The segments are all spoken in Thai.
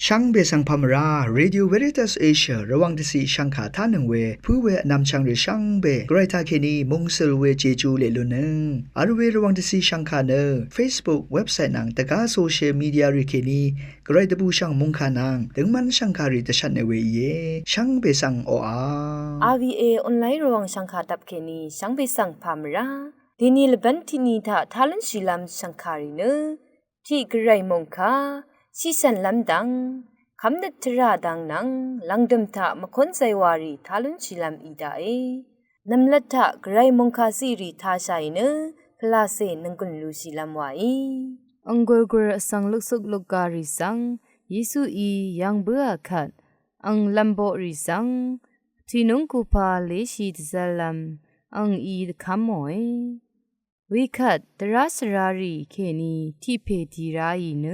ช่างเบสังพามราเรดิโอเวริตัสเอเชียระวังที่สีช่างขาท่านึงเวผู้เวนำช่างหรือช่างเบไกรทาเคนีมงเซลเวเจจูเลลุนึงอาร์เวระวังที่สีช่างขาเนอ Facebook เว็บไซต์นังตะกาโซเชียลมีเดียริเคนีไกรตะบูช่างมงขานังถึงมันช่างขาริตชันในเวเยช่างเบสังโออา RVA ออนไลน์ระวังช่างขาตับเคนีช่างเบสังพามราဒီနီလဘန်တီနီတာထာလန်ရှိလမ်စံခါရီနတီဂရိုင်မုန်ခါစီစန်လမ်ဒန်းခမ်ဒတ်ထရာဒန်းနန်းလန်ဒမ်တာမခွန်ဆိုင်ဝါရီထာလန်ရှိလမ်အီဒါအေနမ်လတ်တာဂရိုင်မုန်ခါစီရီထားဆိုင်နဖလာစေနန်ကွန်လူရှိလမ်ဝါအီအင်္ဂွယ်ဂရအစံလုဆုလုကာရီစံယေစုအီယံဘွာခတ်အင်လမ်ဘောရီစံတီနုံကူပါလေးရှိတဇလမ်အင်အီဒခမ်မွေဝိခတ်တရစရာရီခေနီတိဖေဒီရာယီန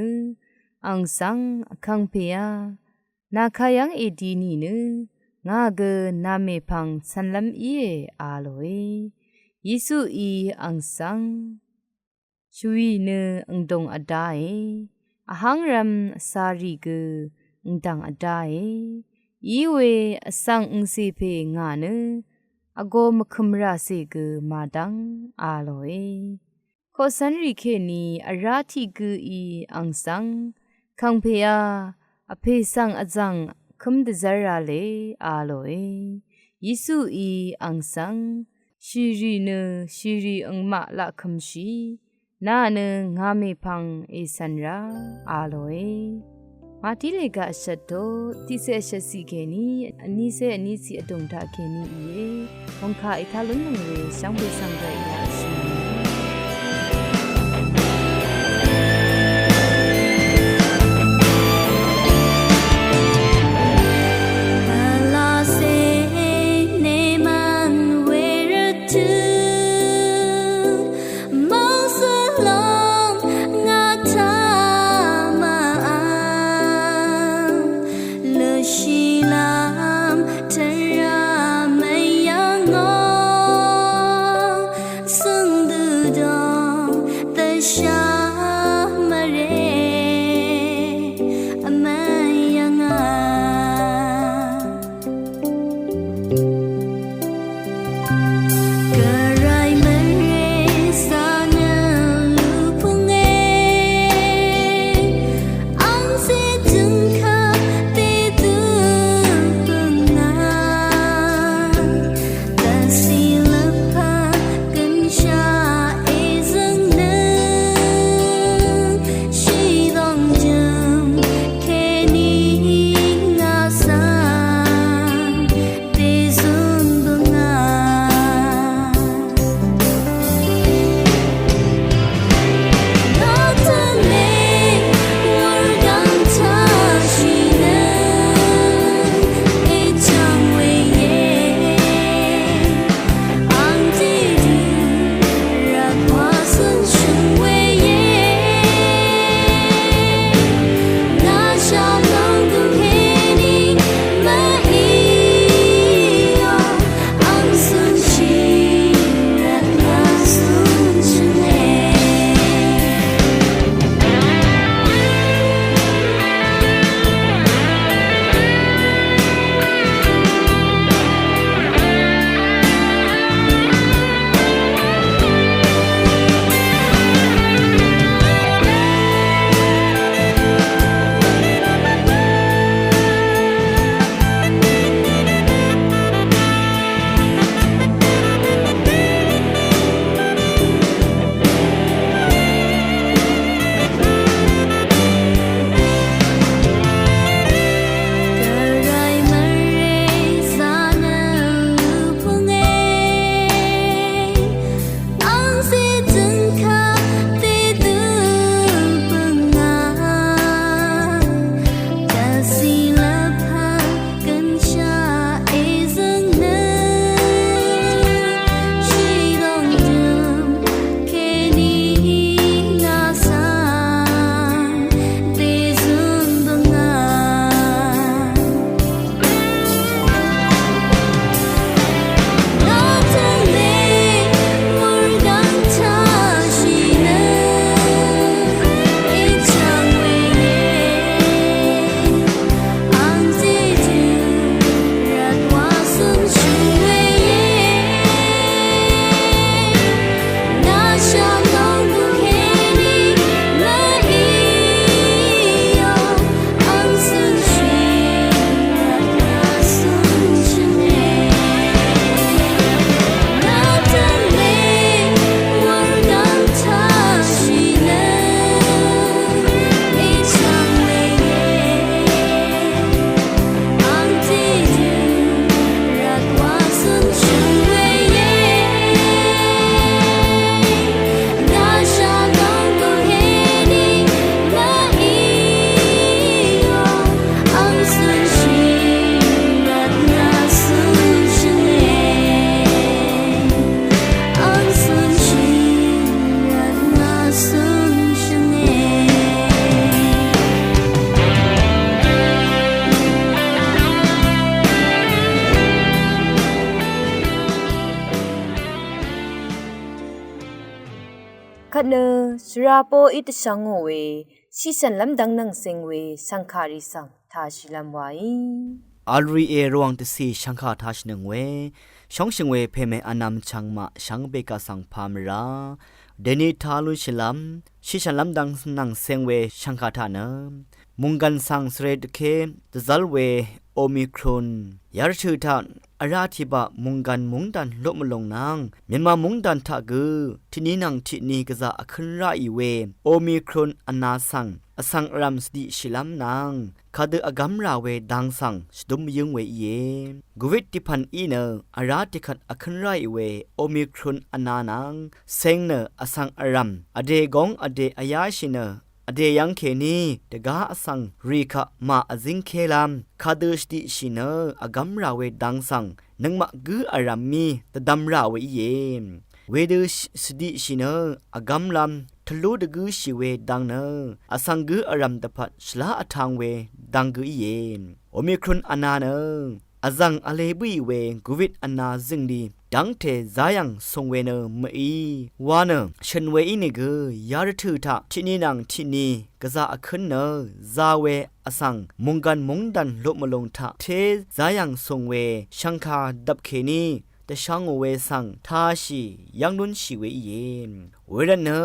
အန်ဆန်အခန်းဖေယနာခယံအီဒီနီနငါဂနာမေဖန်ဆန်လမ်အီအာလိုယေစုအီအန်ဆန်ရှူယီနအန်ဒုံအဒိုင်အဟန်းရမ်စာရီဂအန်တန်အဒိုင်ဤဝေအဆန်အင်စီဖေငါနအဂိုမခမရာစေကမာဒံအာလိုခောစန်ရီခေနီအရာတိကူဤအန်ဆန်ခံဖေယာအဖေဆန်အဇန်ခမ်ဒဇရာလေအာလိုယေစုဤအန်ဆန်ရှီရီနရှီရီအင်မလာခမ်ရှိနာနငါမေဖန်အေဆန်ရာအာလိုမာတီလေကအဆက်တော့တိဆက်ဆက်စီခဲနီအနီးဆက်အနီးစီအတုံတာခဲနီအေဝန်ခါအထားလုံးငွေရှောင်းပေးဆောင်ကြရရှိShe เนสราโปอิตชังโงเวชิสันลำดังนังเซงเวสังคาริสังทาชิลัมไวอัลรีเอรวงตสีชังคาทัชนึงเวช่องชิงเวเพเมอนามชังมาชังเบกาสังพามราเดนิทาลุชิลัมชิชันลัมดังนังเซงเวชังคาทานมุงกันสังสเรดเคตซัลเวโอมิครอนยาร์ชื่อทานอาราธิบะมุงกันมุงดันลบมาลงนางเมียนมามุงดันทะกือที่นี้นางที่นี้ก็จะอขึ้นไรเวโอมิครอนอนาสังอสังรัมสติชิลัมนางคาเดอากำราเวดังสังสดุมยึงเวเยกวิติพันอีเนอาราติขัดอขึ้นไรเวโอมิครอนอนานังเซงเนอสังอารัมอเดกงอเดอายาชิเนอเดยังเคนีตกาอสังรีคามาอซิงเคลัมคาเดสติชิเนอากำราเวดังสังนังมะกืออารัมมีตดัมราเวเยเวเดสติชิเนอากำลัมทะลุดกือชิเวดังเนอสังกืออารัมตะพัดสลาอทางเวดังกือเยโอมิครอนอนาเนอจังอเลบุยเวกูวิดอนาซิงดีดังเทซายังทรงเวเนมอีวาเนฉันเวอินิกยารถือทะที่นี่นังที่นี่กะซาอขึ้นเนซาเวอสังมุงกันมุงดันลบมาลงทะเทซายังทรงเวชังคาดับเคนีแต่ช่างเวสังทาชียังนุนชีเวเยนเวรเนอ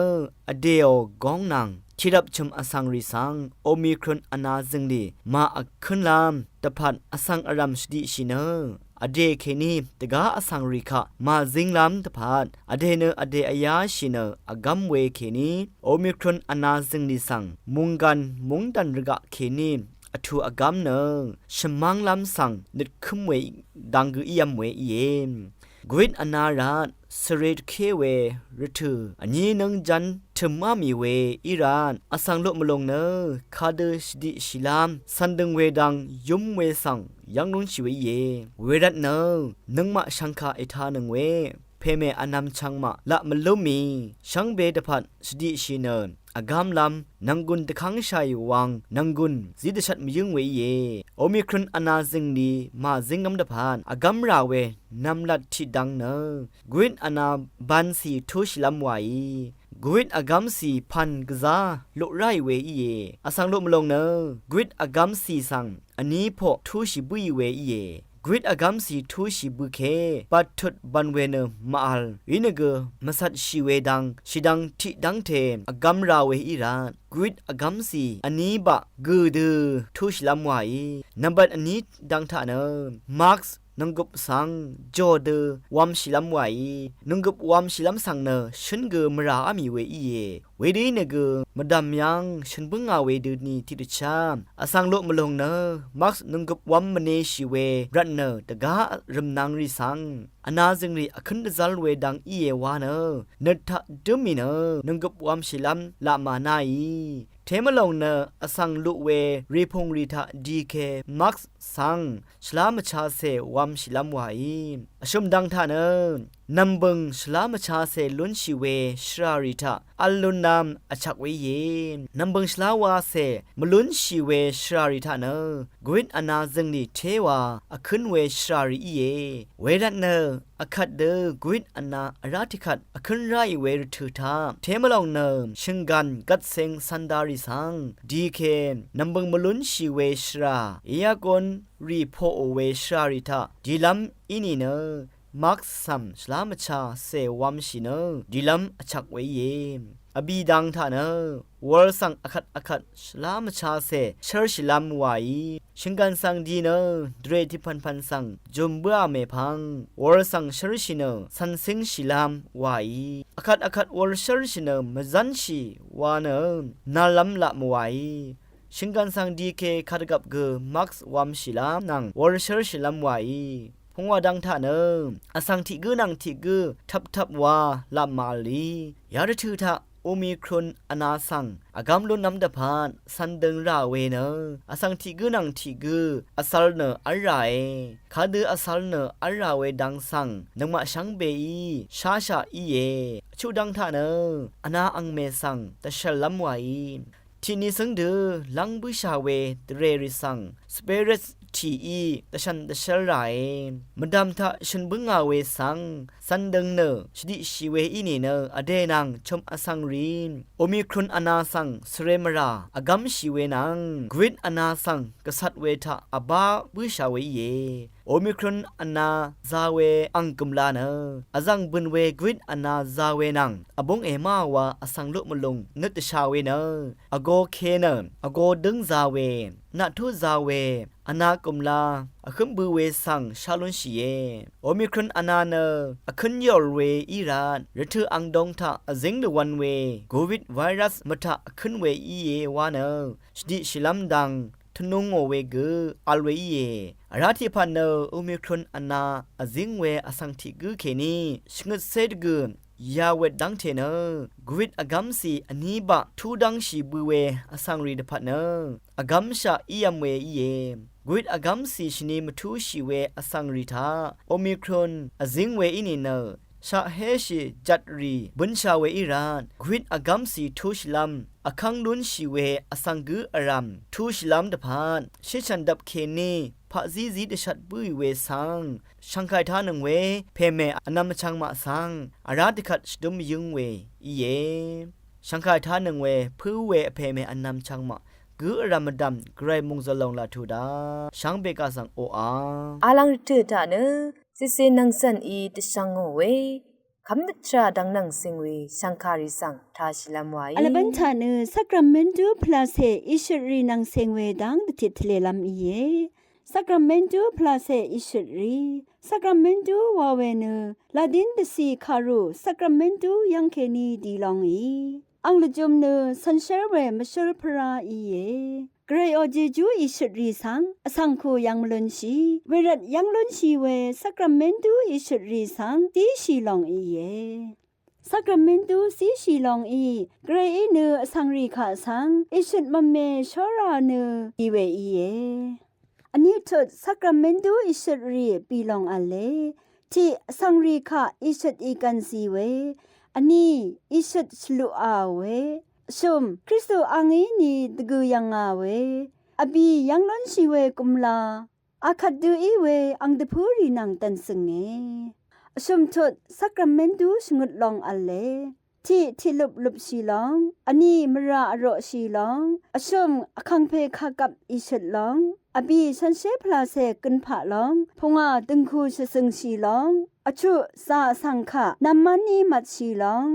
เดโอกองนังที่รับชมอสังริสังโอมิครอนอนาซึงดีมาอักขึ้นลามตะพัดอสังอารัมสติชิเนอเดเคนีตกาอสังริคะมาซิงลามตะพัดอเดเนอเดอายาชิเนอกัมเวเคนีโอมิครอนอนาซึงดีสังมุงกันมุงดันรกะเคนีอทูอกัมเนชมังลามสังนิดคุมเวดังกุยามเวเยมกวินอนาราสเรดเคเวรทูอันนี้นังจันทมามีเวอิรานอสังลบมาลงเนคาเดสดิชิลามสันดึงเวดังยุมเวสังยังนุนชิเวเยเวรัตเนนังมาชังคาไอทานังเวเพเมอนามชังมาละมลุมีชังเบดพัดสดิชิเนอากามลำนังกุนตะขังชัยวังนังกุนซิดชัดมียึงเวเยโอมิครอนอนาซิงดีมาซิงกัมดะพานอากามราเวนำลัดที่ดังเนกวินอนาบันสีทุชลำไวกวินอากามสีพันกซาลุไรเวเยอสังลุมลงเนกวินอากามสีสังอันนี้พอทุชิบุยเวเยกริดอากามสีทูชิบุเคปัดทุดบันเวเนมาอัลวินเกมาสัดชิเวดังชิดังทิดังเทอากามราเวอิรานกริดอากามสีอันนี้บะกูดูทูชลามไวนับบัดอันนี้ดังท่าเนมาร์คนังกบสังจอเดวามชิลัมไวนังกบวามชิลัมสังเนฉันเกมราอามีเวอีเยเวดีเนเกมดามยังฉันเพิ่งอาเวดูนีที่ดิชามอสังโลมลงเนมาร์คนังกบวามมเนชิเวรันเนตการิมนางริสังอนาซึงรีอคันดซัลเวดังอีเยวาเนนทะดมิเนนังกบวามชิลัมลามานาอีเทมลงเนอสังลุเวรีพงรีทะดีเคมักสังชลามชาเซวามชิลัมวายอชุมดังทาเนนัมบึงชลามชาเซลุนชิเวชราริทะอัลลุนนามอชักเวเยนัมบึงชลาวาเซมลุนชิเวชราริทะเนกวินอนาซึงนีเทวาอคึนเวชราริเยเวรันเนอคัดเดกวินอนาอราติคัดอคึนไรเวรทุทาเทมลองเนชิงกันกัดเซงสันดาริสังดีเคนนัมบึงมลุนชิเวชราเอียกอนรีโพโอเวชราริทะดีลัมอินีเนมักซัมชลามชาเซวัมชิเนดีลัมอชักเวเยอบีดังทาเนวอลสังอคัดชลามชาเซเชอร์ชิลัมวายชิงกันสังดีเนเดรทิพันสังจุมเบื่อเมพังวอลสังเชอร์ชิเนสันซิงชิลัมวายอคัดวอลเชอร์ชิเนมจันชีวาเนนาลัมละมวายชิงกันสังดีเคคาดกับเกมักซ์วัมชิลามนังวอลเชอร์ชิลัมวายพงว่าดังท่าเนอสังทิกือนังทิกือทับว่าละมาลียาดชื่อทะโอมิครอนอนาสังอากามลุนน้ำดะพานสันดึงราเวเนอสังทิกือนังทิกืออสัลเนอไรคาดืออสัลเนอราเวดังสังนังมาชังเบอีชาอีเยชูดังท่าเนอนาอังเมสังตะฉลัมไวที่นี้สังเดลังบุชาเวเรริสังสเปริต ทีอีแต่ฉันแต่เชลไรมาดามทะฉันบึงอาเวสังสันดึงเนอชดิชีเวอีนี่เนออเดนังชมอสังรีนโอมิครุนอนาสังสเรมราอากำชีเวนังกริดอนาสังกษัตริย์เวทะอบาบุชาเวเยโอมิครอนอนาซาเวอังกุมลาเนอจังบุนเวกริดอนาซาเวนังอบงเอมาวาอสังลุมลงนึตชาเวเนอโกเคเนอโกดึงซาเวนาทุซาเวอนากุมลาอคัมบูเวสังชาลุนชีเยโอมิครอนอนาเนอคันยอลเวอีรานรถืออังดงทะอซิงเดวันเวโควิดไวรัสมทะคันเวอีเยวาเนชดิชิลัมดังทนุงโอเวกอัลเวเยอาราธิพันเนอโอมิครอนอนาอซิงเวอสังทิกเคนีชงดเซดกยาเวดดังเทเนกริดอกัมซีอันนี้บะทูดังชีบูเวอสังรีดพันเนอกัมชาอียมเวอีเยกริดอกัมซีชนีมทูชีเวอสังรีทาโอมิครอนอซิงเวอินีเนชาเฮชิจัดรีบุนชาเวอิรานกริดอกัมซีทูชลัมอคังลุนชีเวอสังกืออารัมทูชลัมดพานชิชันดับเคนีพะซีซีดชัดบุยเวสังชังไคทานึงเวเพเมอนามชังมาสังอาราติขัดดุมยุงเวอีเยชังไคทานึงเวพื้เวเพเมอนามชังมากือรามดัมไกรมุงซะลงลาทูดาชังเบกาสังโออาลังเตตาเนซิเซนังสันอีตชังโอเวคำนึกชาดังนังสิงเวสังคาริสังทาชิลามไวอลบันทาเนสักราเมนตูพลาเซอิชรีนังสิงเวดังติทเลลามอีเยสักราเมนตูพลาเซอิชรีสักราเมนตูวาเวเนลาดินเดซีคารุสักราเมนตูยังเคนีดีลองอีอังลจุมเนสันเชเวมชลพราอีเยเกรโอเจจูอิชรีสังอสังคูยังมลุนชีเวรัดยังลุนชีเวสักราเมนตูอิชรีสังตีชีลองอีเยสักราเมนตูสีชีลองอีเกรอีเนอสังรีขาสังอิชุดมะเมชอราเนอีเวอีเยอันนี้ทดสักราเมนตูอิชรีปีลองอะเลที่สังรีขาอิชุดอีกันสีเวอันนี้อิชุดชลุอาเวชุมคริสตูอังอีนีตะกูยังอาเวอบียังล้นชีเวกุมลาอาคัดดูอีเวอังตะพูรีนังตันสงเงชุมทดสักราเมนตูสงุดลองอะเลที่ลุบชีลองอันนี้มราอโรชีลองชุมอคังเพคากับอิชุดลองอบีฉันเชพลาเซกุนผาลองพงาตึงคูชสึงชีลองอชุสาสังคะนัมมันนีมัดชีลอง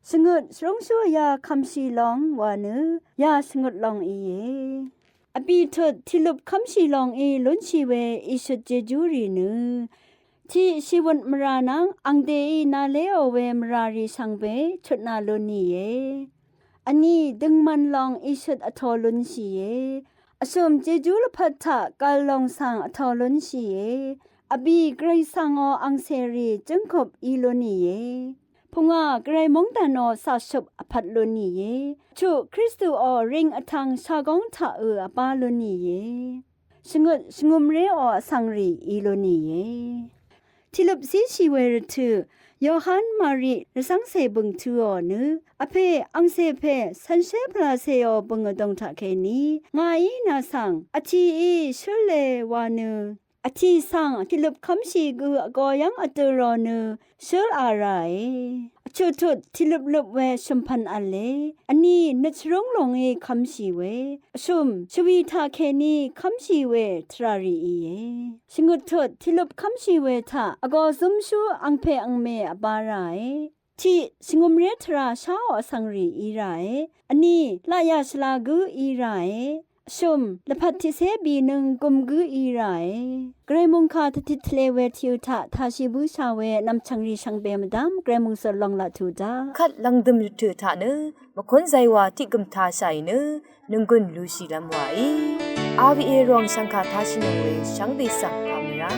สงุดสรงชัวยาคำชีลองวานึยาสงุดลองอีเยอบีทดที่ลุบคำชีลองอีลุนชีเวอิชุดเจจูรีนึที่ชีวันมรานังอังเดอีนาเลโอเวมรารีชังเบชุดนาลุนีเยอันนี้ดึงมันลองอิชุดอทอลุนชีเยอสมเจจูลพัทธะกาลองสังอทอลุนชีเยอบีไกรสังออังเซรีจึงขบอีลุนีเยพงาไกรมงตานอสาชบอภัดลุนีเยชุคริสตูอริงอทังชากองทะอปาลุนีเยสงุมเรอสังรีอีลุนีเยที่ลบซีชีเวรทูยอหันมารีรสังเซบึงทูอเนอเพอังเซเพสันเชพลาเซอบึงดงทะเคนีงาอีนาสังอทีอีชุเลวาเนอทีสังที่ลบคำชีกูกอยังอตรอเนชุลอะไรชุดทุดที่ลบเวชมพันอันเลอันนี้นึกร้องลงเอคำชีเวชุมชวีทาเคนีคำชีเวทรารีเอชงุดทุดที่ลบคำชีเวทาอากอซุมชูอังเพอังเมอบาไรที่สงมเรทราชาวสังรีอีไรอันนี้ลายาชลากูอีไรชุมละพัดที่เสบีนึงกุมกูอีไรเกรมุงคาทิทเลเวทิวทะทาชิบูชาเวนำชังรีชังเบมดามเกรมุงสลองละทูดาคัดลังดมถือทะเนมคนใจว่าที่กุมทาใส่เนนึงกุนลูชีลำไวอาวีเอรองสังคาทาชินเวชังเบสังพามรา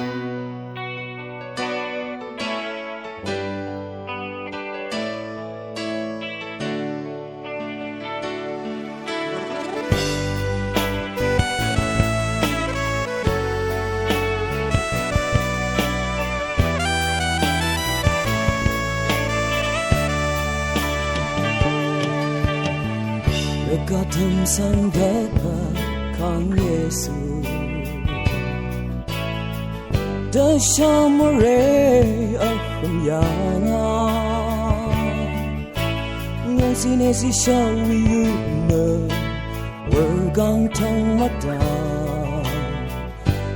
กอดทำสังกัดพระของเยซู的小莫瑞而很呀我是那是小为有呢我刚通马达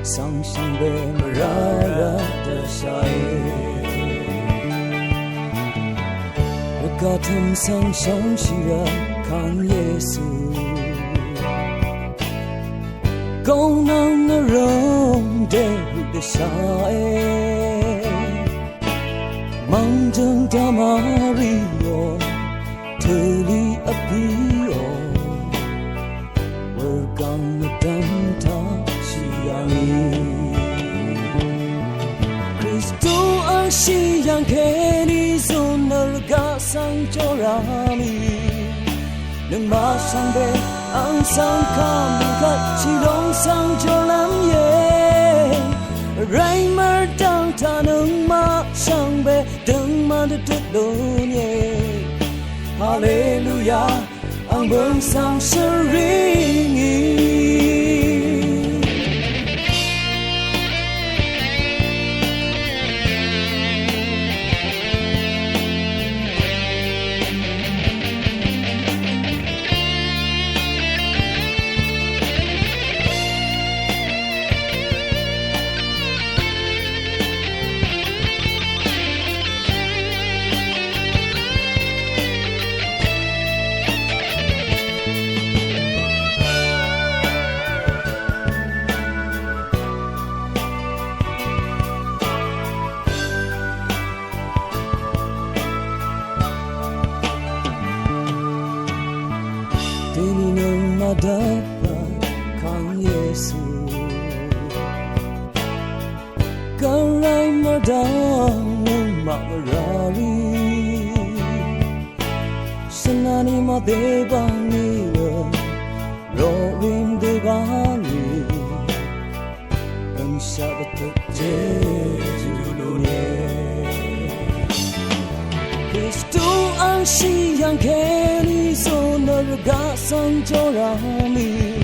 上上被莫拉拉的下我高腾上上西人看耶稣高能的人的下忙着大马里哟特里阿比哟我刚的等他西洋里Kristo ang siyang keniso nalga sang jorami nang masangbe ang sang kamikat silong sang jolam ye Raimer dang tanang masangbe dang madutulun ye Hallelujah ang bang sang seringi dapat kang Yesus Karay madang mamarali Sanani madebani Rorim debani Ang sabat at Jesudunie Kristo ang siyang keniso naragasang jorami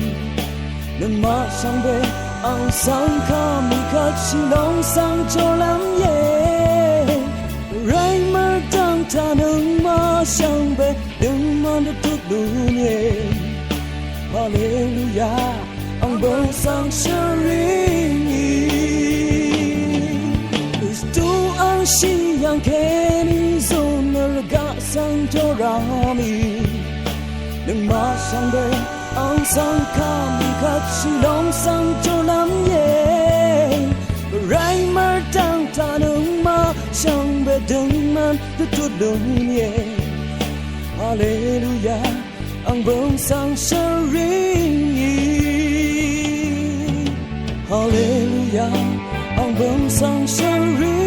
Nang masangbe ang sang kamikat silong sang jolam ye Ray martang tanang masangbe Nang manatutulun ye Hallelujah ang bansang seringi Kristo ang siyang keniso naragasang jorami Nang masangbe ang sang kamikat silong sang jolam ye Ray martang tanang masangbe dang manatutulun ye Hallelujah ang bansang seringi Hallelujah ang bansang seringi